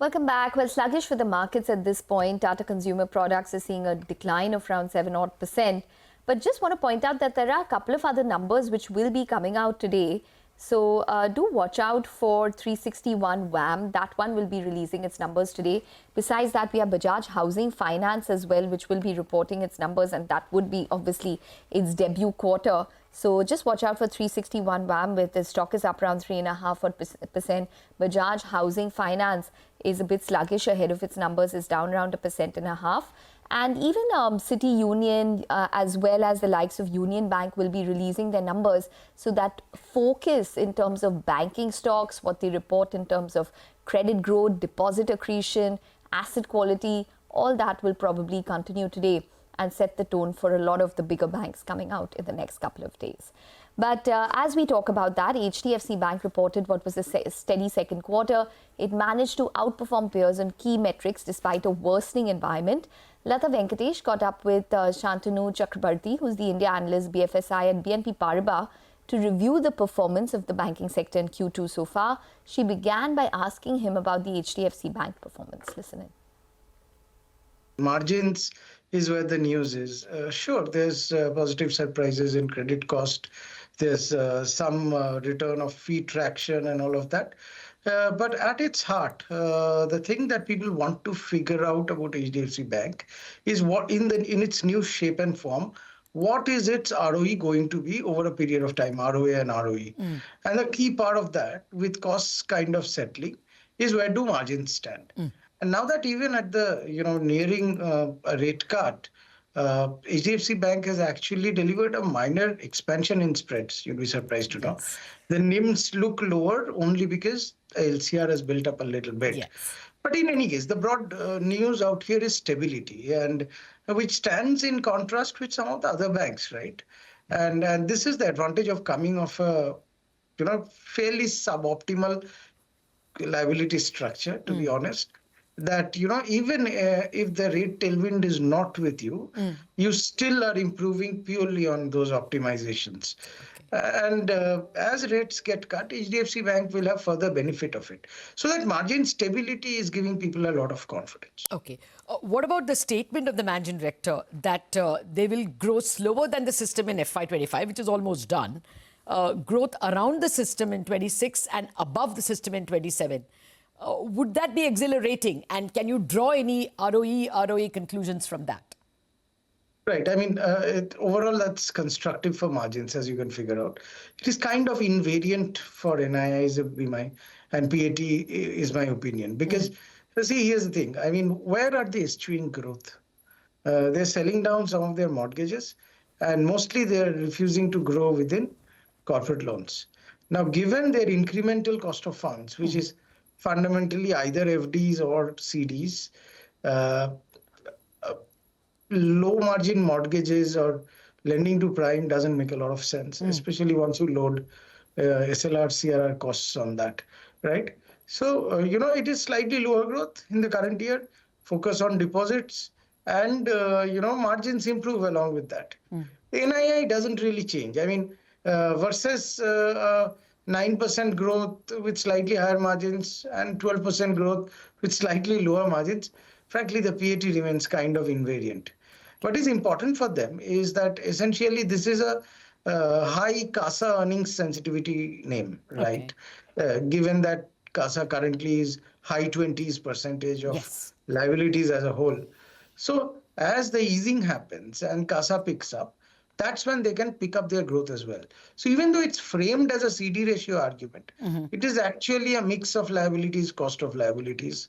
Welcome back. Well, sluggish for the markets at this point. Tata Consumer Products is seeing a decline of around 7%. But just want to point out that there are a couple of other numbers which will be coming out today. So do watch out for 361 WAM. That one will be releasing its numbers today. Besides that, we have Bajaj Housing Finance as well, which will be reporting its numbers, and that would be obviously its debut quarter. So just watch out for 361 WAM, with the stock is up around 3.5%. Bajaj Housing Finance is a bit sluggish ahead of its numbers, is down around 1.5%. And even City Union as well as the likes of Union Bank will be releasing their numbers. So that focus in terms of banking stocks, what they report in terms of credit growth, deposit accretion, asset quality, all that will probably continue today and set the tone for a lot of the bigger banks coming out in the next couple of days. But as we talk about that, HDFC Bank reported what was a steady second quarter. It managed to outperform peers on key metrics despite a worsening environment. Latha Venkatesh caught up with Santanu Chakrabarti, who's the India analyst, BFSI at BNP Paribas, to review the performance of the banking sector in Q2 so far. She began by asking him about the HDFC Bank performance. Listen in. Margins is where the news is. Sure, there's positive surprises in credit cost. There's some return of fee traction and all of that. But at its heart, the thing that people want to figure out about HDFC Bank is what in its new shape and form, what is its ROE going to be over a period of time, ROA and ROE. And the key part of that, with costs kind of settling, is where do margins stand. And now that even at the nearing a rate cut, HDFC Bank has actually delivered a minor expansion in spreads. You'll be surprised to know. Yes. The NIMs look lower only because LCR has built up a little bit. Yes. But in any case, the broad news out here is stability, and which stands in contrast with some of the other banks, right? And this is the advantage of coming off a fairly suboptimal liability structure, to be honest. That even if the rate tailwind is not with you, you still are improving purely on those optimizations. And as rates get cut, HDFC Bank will have further benefit of it. So that margin stability is giving people a lot of confidence. Okay. What about the statement of the managing director that they will grow slower than the system in FY25, which is almost done, growth around the system in 26 and above the system in 27? Would that be exhilarating? And can you draw any ROE conclusions from that? Right. I mean, overall, that's constructive for margins, as you can figure out. It is kind of invariant for NII and PAT is my opinion. Because, see, here's the thing. I mean, where are they eschewing growth? They're selling down some of their mortgages, and mostly they're refusing to grow within corporate loans. Now, given their incremental cost of funds, which is fundamentally either FDs or CDs, low margin mortgages or lending to prime doesn't make a lot of sense, especially once you load SLR, CRR costs on that, right? So, it is slightly lower growth in the current year, focus on deposits, and, margins improve along with that. The NII doesn't really change. I mean, versus 9% growth with slightly higher margins and 12% growth with slightly lower margins, frankly, the PAT remains kind of invariant. What is important for them is that essentially this is a high CASA earnings sensitivity name, right? Given that CASA currently is high 20s% of liabilities as a whole. So as the easing happens and CASA picks up, that's when they can pick up their growth as well. So even though it's framed as a CD ratio argument, it is actually a mix of liabilities, cost of liabilities,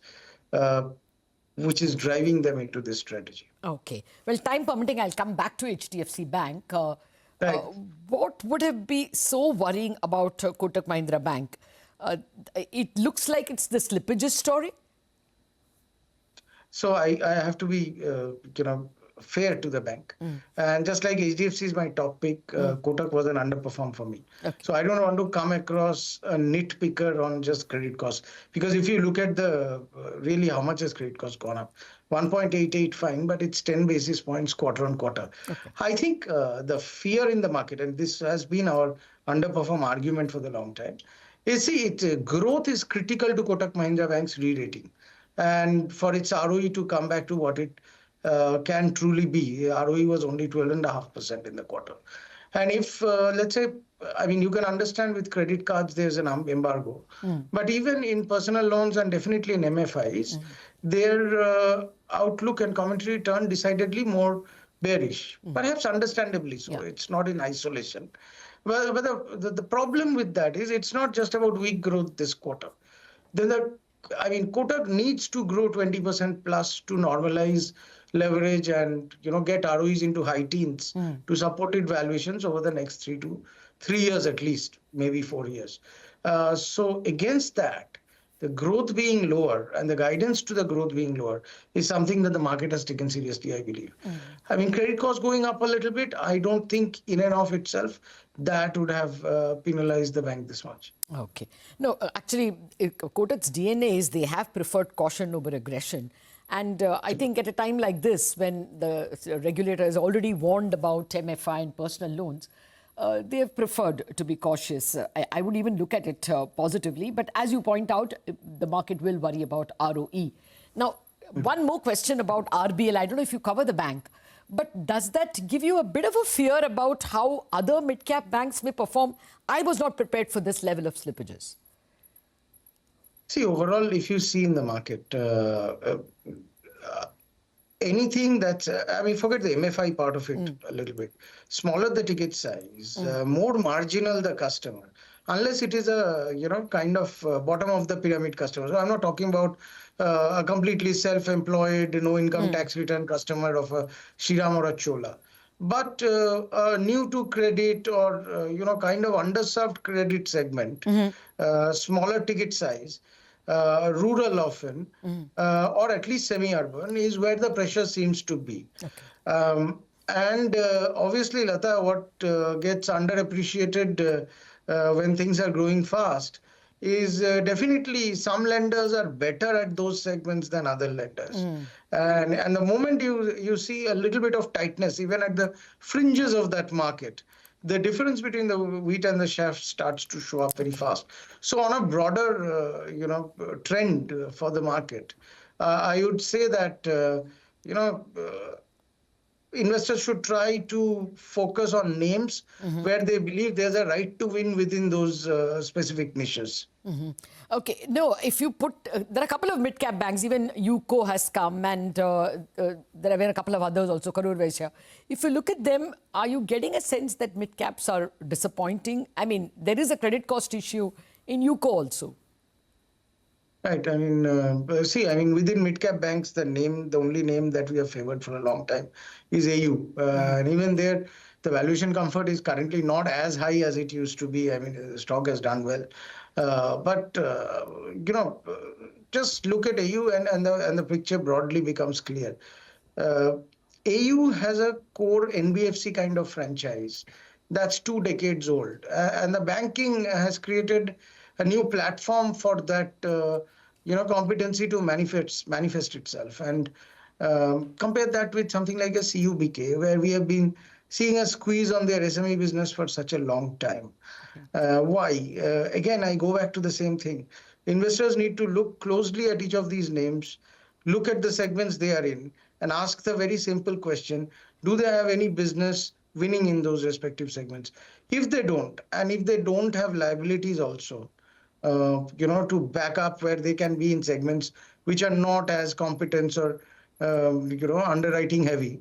which is driving them into this strategy. Okay. Well, time permitting, I'll come back to HDFC Bank. Right. What would have been so worrying about Kotak Mahindra Bank? It looks like it's the slippages story. So I have to be, fair to the bank. And just like HDFC is my top pick, Kotak was an underperform for me. So I don't want to come across a nitpicker on just credit cost. Because if you look at the really how much has credit cost gone up, 1.88 fine, but it's 10 basis points quarter on quarter. I think the fear in the market, and this has been our underperform argument for the long time, is growth is critical to Kotak Mahindra Bank's re-rating. and for its ROE to come back to what it can truly be. ROE was only 12.5% in the quarter. And if, let's say, I mean, you can understand with credit cards, there's an embargo. But even in personal loans and definitely in MFIs, their outlook and commentary turned decidedly more bearish, perhaps understandably so. Yeah. It's not in isolation. But the problem with that is it's not just about weak growth this quarter. Kotak needs to grow 20% plus to normalize leverage and get ROEs into high teens to supported valuations over the next 3 years at least, maybe 4 years. So against that, the growth being lower and the guidance to the growth being lower is something that the market has taken seriously, I believe. I mean, credit costs going up a little bit, I don't think in and of itself that would have penalized the bank this much. Okay. No, actually, Kotak's DNA is they have preferred caution over aggression. And I think at a time like this, when the regulator has already warned about MFI and personal loans, they have preferred to be cautious. I would even look at it positively. But as you point out, the market will worry about ROE. Now, one more question about RBL. I don't know if you cover the bank, but does that give you a bit of a fear about how other mid-cap banks may perform? I was not prepared for this level of slippages. See, overall, if you see in the market, anything that's, forget the MFI part of it a little bit. Smaller the ticket size, more marginal the customer, unless it is a, kind of bottom of the pyramid customer. So I'm not talking about a completely self-employed, no income tax return customer of a Shriram or a Chola. But new to credit or, kind of underserved credit segment, smaller ticket size, rural often, or at least semi-urban is where the pressure seems to be. Okay. And obviously, Latha, what gets underappreciated when things are growing fast is definitely some lenders are better at those segments than other lenders. And the moment you see a little bit of tightness, even at the fringes of that market, the difference between the wheat and the chaff starts to show up very fast. So on a broader, trend for the market, I would say that, investors should try to focus on names where they believe there's a right to win within those specific niches. Okay. No, if you put, there are a couple of mid-cap banks, even UCO has come, and there have been a couple of others also, Karur Vysya. If you look at them, are you getting a sense that mid-caps are disappointing? I mean, there is a credit cost issue in UCO also. Right. Within mid-cap banks, the only name that we have favored for a long time is AU. And even there, the valuation comfort is currently not as high as it used to be. I mean, the stock has done well. Just look at AU and the picture broadly becomes clear. AU has a core NBFC kind of franchise that's 2 decades old. And the banking has created a new platform for that, competency to manifest itself. And compare that with something like a CUBK, where we have been seeing a squeeze on their SME business for such a long time. Why? Again, I go back to the same thing. Investors need to look closely at each of these names, look at the segments they are in, and ask the very simple question, do they have any business winning in those respective segments? If they don't, and if they don't have liabilities also, to back up where they can be in segments which are not as competence or, underwriting heavy,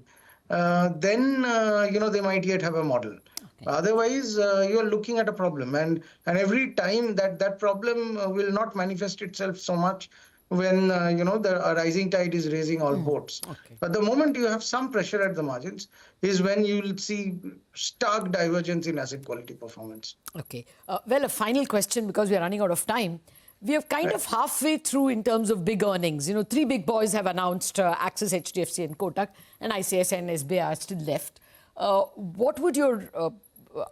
then, they might yet have a model. Okay. Otherwise, you're looking at a problem. And every time that problem will not manifest itself so much when, the rising tide is raising all boats. Okay. But the moment you have some pressure at the margins is when you'll see stark divergence in asset quality performance. Okay. Well, a final question, because we're running out of time. We are kind of halfway through in terms of big earnings. 3 big boys have announced, Axis, HDFC and Kotak, and ICICI and SBI are still left. What would your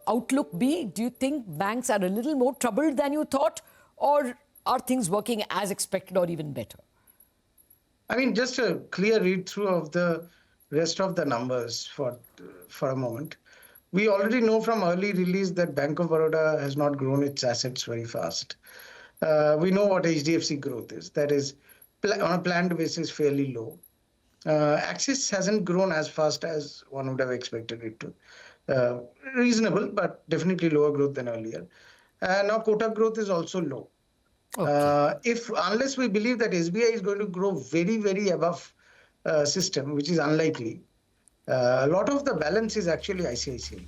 outlook be? Do you think banks are a little more troubled than you thought, or are things working as expected or even better? I mean, just a clear read through of the rest of the numbers for a moment. We already know from early release that Bank of Baroda has not grown its assets very fast. We know what HDFC growth is. That is on a planned basis, fairly low. Axis hasn't grown as fast as one would have expected it to. Reasonable, but definitely lower growth than earlier. Now Kotak growth is also low. Okay. Unless we believe that SBI is going to grow very, very above system, which is unlikely, a lot of the balance is actually ICICI.